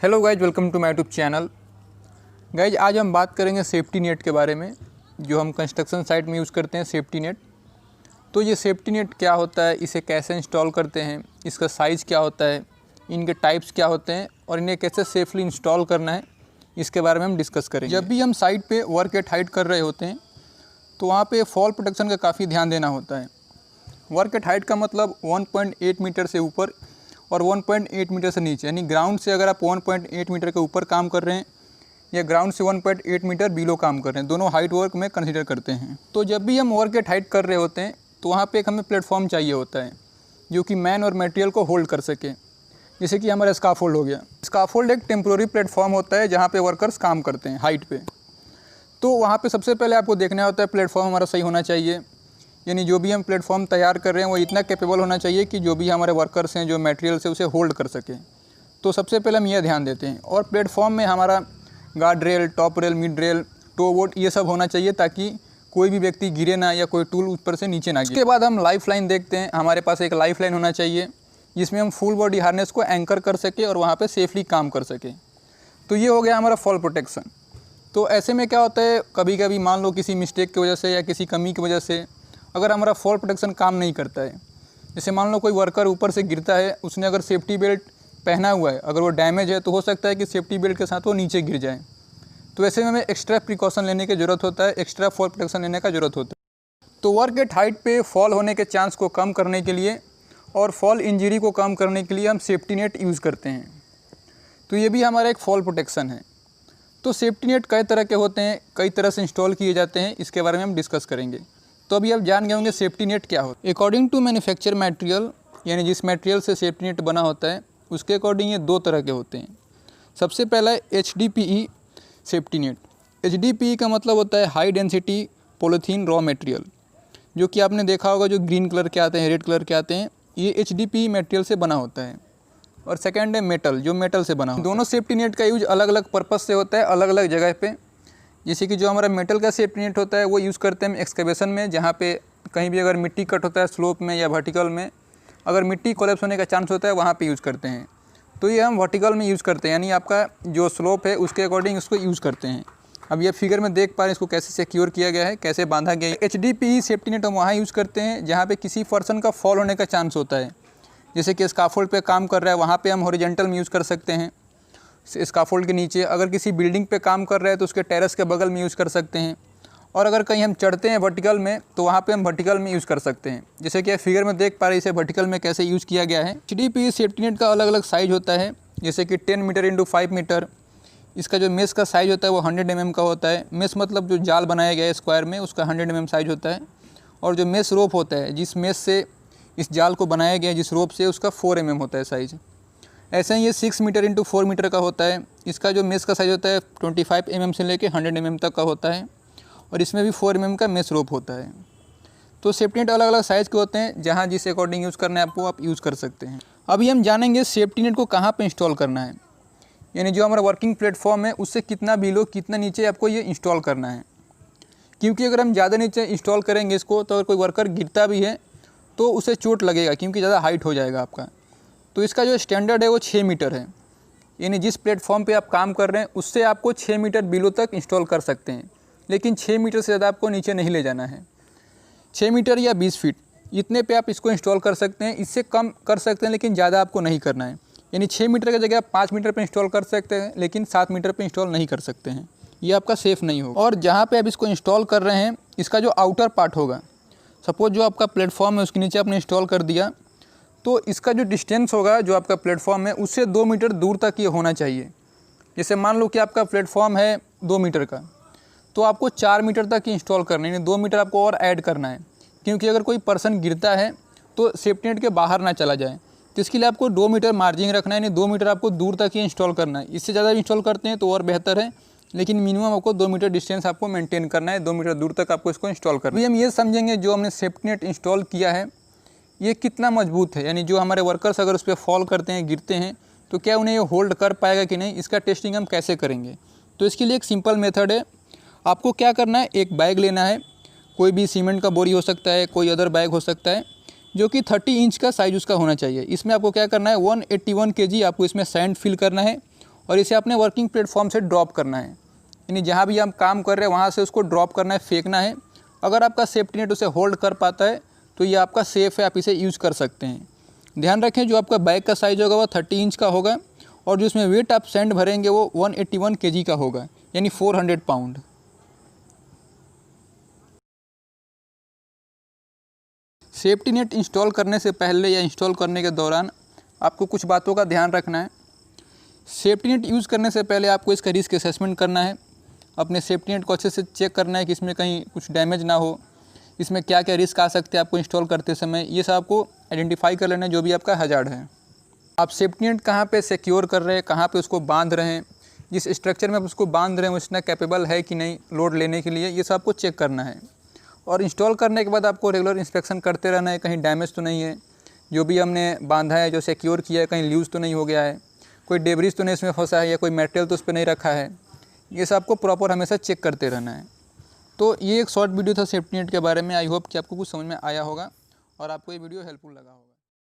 Hello guys, welcome to my YouTube channel. Guys आज हम बात करेंगे सेफ्टी नेट के बारे में, जो हम कंस्ट्रक्शन साइट में यूज़ करते हैं सेफ्टी नेट। तो ये सेफ्टी नेट क्या होता है, इसे कैसे इंस्टॉल करते हैं, इसका साइज़ क्या होता है, इनके टाइप्स क्या होते हैं और इन्हें कैसे सेफली इंस्टॉल करना है, इसके बारे में हम डिस्कस करेंगे। जब भी हम साइट पे वर्क एट हाइट कर रहे होते हैं तो वहाँ पे फॉल प्रोटेक्शन का काफ़ी ध्यान देना होता है। वर्क एट हाइट का मतलब 1.8 मीटर से ऊपर और 1.8 मीटर से नीचे, यानी ग्राउंड से अगर आप 1.8 मीटर के ऊपर काम कर रहे हैं या ग्राउंड से 1.8 मीटर बिलो काम कर रहे हैं, दोनों हाइट वर्क में कंसीडर करते हैं। तो जब भी हम वर्क एट हाइट कर रहे होते हैं तो वहाँ पे एक हमें प्लेटफॉर्म चाहिए होता है जो कि मैन और मटेरियल को होल्ड कर सके। जैसे कि हमारा स्काफोल्ड हो गया। स्काफोल्ड एक टेम्प्रोरी प्लेटफॉर्म होता है जहाँ पे वर्कर्स काम करते हैं हाइट पे। तो वहाँ पे सबसे पहले आपको देखना होता है प्लेटफॉर्म हमारा सही होना चाहिए, यानी जो भी हम प्लेटफॉर्म तैयार कर रहे हैं वो इतना कैपेबल होना चाहिए कि जो भी हमारे वर्कर्स हैं, जो मटेरियल से उसे होल्ड कर सकें। तो सबसे पहले हम यह ध्यान देते हैं। और प्लेटफॉर्म में हमारा guard rail, top rail, mid rail, toe board ये सब होना चाहिए ताकि कोई भी व्यक्ति गिरे ना या कोई टूल ऊपर से नीचे ना गिरे। उसके बाद हम लाइफ लाइन देखते हैं। हमारे पास एक लाइफ लाइन होना चाहिए जिसमें हम फुल बॉडी हार्नेस को एंकर कर सके और वहाँ पर सेफली काम कर सके। तो ये हो गया हमारा फॉल प्रोटेक्शन। तो ऐसे में क्या होता है, कभी कभी मान लो किसी मिस्टेक की वजह से या किसी कमी की वजह से अगर हमारा फॉल प्रोटेक्शन काम नहीं करता है, जैसे मान लो कोई वर्कर ऊपर से गिरता है, उसने अगर सेफ्टी बेल्ट पहना हुआ है, अगर वो डैमेज है तो हो सकता है कि सेफ्टी बेल्ट के साथ वो नीचे गिर जाए। तो ऐसे में हमें एक्स्ट्रा प्रिकॉशन लेने की ज़रूरत होता है, एक्स्ट्रा फॉल प्रोटेक्शन लेने का ज़रूरत होता है। तो वर्क एट हाइट पे फॉल होने के चांस को कम करने के लिए और फॉल इंजरी को कम करने के लिए हम सेफ्टी नेट यूज़ करते हैं। तो ये भी हमारा एक फॉल प्रोटेक्शन है। तो सेफ्टी नेट कई तरह के होते हैं, कई तरह से इंस्टॉल किए जाते हैं, इसके बारे में हम डिस्कस करेंगे। तो अभी आप जान गए होंगे सेफ्टी नेट क्या होता है। अकॉर्डिंग टू मैन्युफैक्चर मटेरियल, यानी जिस मटेरियल से सेफ्टी नेट बना होता है उसके अकॉर्डिंग ये दो तरह के होते हैं। सबसे पहला है HDPE सेफ्टी नेट। HDPE का मतलब होता है high density polythene raw material, जो कि आपने देखा होगा जो ग्रीन कलर के आते हैं, रेड कलर के आते हैं, ये HDPE मटेरियल से बना होता है। और सेकेंड है मेटल, जो मेटल से बना होता है। दोनों सेफ्टी नेट का यूज अलग अलग पर्पज़ से होता है, अलग अलग जगह पे। जैसे कि जो हमारा मेटल का सेफ्टी नेट होता है वो यूज़ करते हैं हम एक्सकेवेशन में, जहाँ पे कहीं भी अगर मिट्टी कट होता है स्लोप में या वर्टिकल में, अगर मिट्टी कोलैप्स होने का चांस होता है वहाँ पे यूज़ करते हैं। तो ये हम वर्टिकल में यूज़ करते हैं, यानी आपका जो स्लोप है उसके अकॉर्डिंग उसको यूज़ करते हैं। अब ये फिगर में देख पा रहे हैं इसको कैसे सिक्योर किया गया है, कैसे बांधा गया है। HDPE सेफ्टी नेट हम वहाँ यूज़ करते हैं जहाँ पे किसी पर्सन का फॉल होने का चांस होता है। जैसे कि स्काफोल्ड पे काम कर रहा है, वहाँ पे हम हॉरिजॉन्टल में यूज़ कर सकते हैं। स्काफोल्ड के नीचे अगर किसी बिल्डिंग पे काम कर रहे हैं तो उसके टेरेस के बगल में यूज़ कर सकते हैं। और अगर कहीं हम चढ़ते हैं वर्टिकल में तो वहाँ पे हम वर्टिकल में यूज़ कर सकते हैं। जैसे कि फिगर में देख पा रहे हैं इसे वर्टिकल में कैसे यूज़ किया गया है। HDPE सेफ्टी नेट का अलग अलग साइज़ होता है, जैसे कि 10 मीटर इंटू 5 मीटर। इसका जो मेस का साइज़ होता है वो 100 mm का होता है। मेस मतलब जो जाल बनाया गया है स्क्वायर में, उसका 100 mm साइज़ होता है। और जो मेस रोप होता है, जिस मेस से इस जाल को बनाया गया है, जिस रोप से, उसका 4 mm होता है साइज़। ऐसे ही ये 6 मीटर इंटू 4 मीटर का होता है। इसका जो मेस का साइज़ होता है 25 mm से लेके 100 mm तक का होता है। और इसमें भी 4 mm का मेस रोप होता है। तो सेफ्टी नेट अलग अलग साइज़ के होते हैं, जहाँ जिस अकॉर्डिंग यूज़ करना है आपको आप यूज़ कर सकते हैं। अभी हम जानेंगे सेफ्टी नेट को कहाँ पे इंस्टॉल करना है, यानी जो हमारा वर्किंग प्लेटफॉर्म है उससे कितना बिलो, कितना नीचे आपको ये इंस्टॉल करना है। क्योंकि अगर हम ज़्यादा नीचे इंस्टॉल करेंगे इसको तो अगर कोई वर्कर गिरता भी है तो उसे चोट लगेगा, क्योंकि ज़्यादा हाइट हो जाएगा आपका। तो इसका जो स्टैंडर्ड है वो 6 मीटर है, यानी जिस प्लेटफॉर्म पे आप काम कर रहे हैं उससे आपको 6 मीटर बिलो तक इंस्टॉल कर सकते हैं, लेकिन 6 मीटर से ज़्यादा आपको नीचे नहीं ले जाना है। 6 मीटर या 20 फीट इतने पे आप इसको इंस्टॉल कर सकते हैं, इससे कम कर सकते हैं लेकिन ज़्यादा आपको नहीं करना है। यानी 6 मीटर की जगह आप 5 मीटर पर इंस्टॉल कर सकते हैं, लेकिन 7 मीटर पर इंस्टॉल नहीं कर सकते हैं, ये आपका सेफ़ नहीं होगा। और जहाँ पर आप इसको इंस्टॉल कर रहे हैं इसका जो आउटर पार्ट होगा, सपोज जो आपका प्लेटफॉर्म है उसके नीचे आपने इंस्टॉल कर दिया, तो इसका जो डिस्टेंस होगा जो आपका प्लेटफॉर्म है उससे 2 मीटर दूर तक ये होना चाहिए। जैसे मान लो कि आपका प्लेटफॉर्म है 2 मीटर का, तो आपको 4 मीटर तक ही इंस्टॉल करना है, यानी 2 मीटर आपको और ऐड करना है, क्योंकि अगर कोई पर्सन गिरता है तो सेफ्टी नेट के बाहर ना चला जाए। तो इसके लिए आपको 2 मीटर मार्जिन रखना है, यानी 2 मीटर आपको दूर तक ही इंस्टॉल करना है। इससे ज़्यादा इंस्टॉल करते हैं तो और बेहतर है, लेकिन मिनिमम आपको 2 मीटर डिस्टेंस आपको मेंटेन करना है, 2 मीटर दूर तक आपको इसको इंस्टॉल करना है। अभी हम ये समझेंगे जो हमने सेफ्टी नेट इंस्टॉल किया है ये कितना मजबूत है, यानी जो हमारे वर्कर्स अगर उस पर फॉल करते हैं, गिरते हैं, तो क्या उन्हें ये होल्ड कर पाएगा कि नहीं, इसका टेस्टिंग हम कैसे करेंगे। तो इसके लिए एक सिंपल मेथड है। आपको क्या करना है, एक बैग लेना है, कोई भी सीमेंट का बोरी हो सकता है, कोई अदर बैग हो सकता है, जो कि 30 इंच का साइज़ उसका होना चाहिए। इसमें आपको क्या करना है, 181 kg आपको इसमें सैंड फिल करना है और इसे अपने वर्किंग प्लेटफॉर्म से ड्रॉप करना है, यानी जहाँ भी हम काम कर रहे हैं वहाँ से उसको ड्रॉप करना है, फेंकना है। अगर आपका सेफ्टी नेट उसे होल्ड कर पाता है तो ये आपका सेफ़ है, आप इसे यूज़ कर सकते हैं। ध्यान रखें जो आपका बैग का साइज़ होगा वो 30 इंच का होगा और जो इसमें वेट आप सैंड भरेंगे वो 181 kg का होगा, यानी 400 पाउंड। सेफ्टी नेट इंस्टॉल करने से पहले या इंस्टॉल करने के दौरान आपको कुछ बातों का ध्यान रखना है। सेफ्टी नेट यूज़ करने से पहले आपको इसका रिस्क असेसमेंट करना है, अपने सेफ्टी नेट को अच्छे से चेक करना है कि इसमें कहीं कुछ डैमेज ना हो, इसमें क्या क्या रिस्क आ सकते हैं आपको इंस्टॉल करते समय, ये सब आपको आइडेंटिफाई कर लेना है जो भी आपका हजार्ड है। आप सेफ्टी नेट कहाँ पे सिक्योर कर रहे हैं, कहाँ पे उसको बांध रहे हैं, जिस स्ट्रक्चर में आप उसको बांध रहे हैं उसना कैपेबल है कि नहीं लोड लेने के लिए, ये सब आपको चेक करना है। और इंस्टॉल करने के बाद आपको रेगुलर इंस्पेक्शन करते रहना है, कहीं डैमेज तो नहीं है, जो भी हमने बांधा है जो सिक्योर किया है कहीं लूज़ तो नहीं हो गया है, कोई डेब्रिस तो नहीं इसमें फंसा है या कोई मेटेरियल तो उस पर नहीं रखा है, ये सब आपको प्रॉपर हमेशा चेक करते रहना है। तो ये एक शॉर्ट वीडियो था सेफ्टी नेट के बारे में। आई होप कि आपको कुछ समझ में आया होगा और आपको ये वीडियो हेल्पफुल लगा होगा।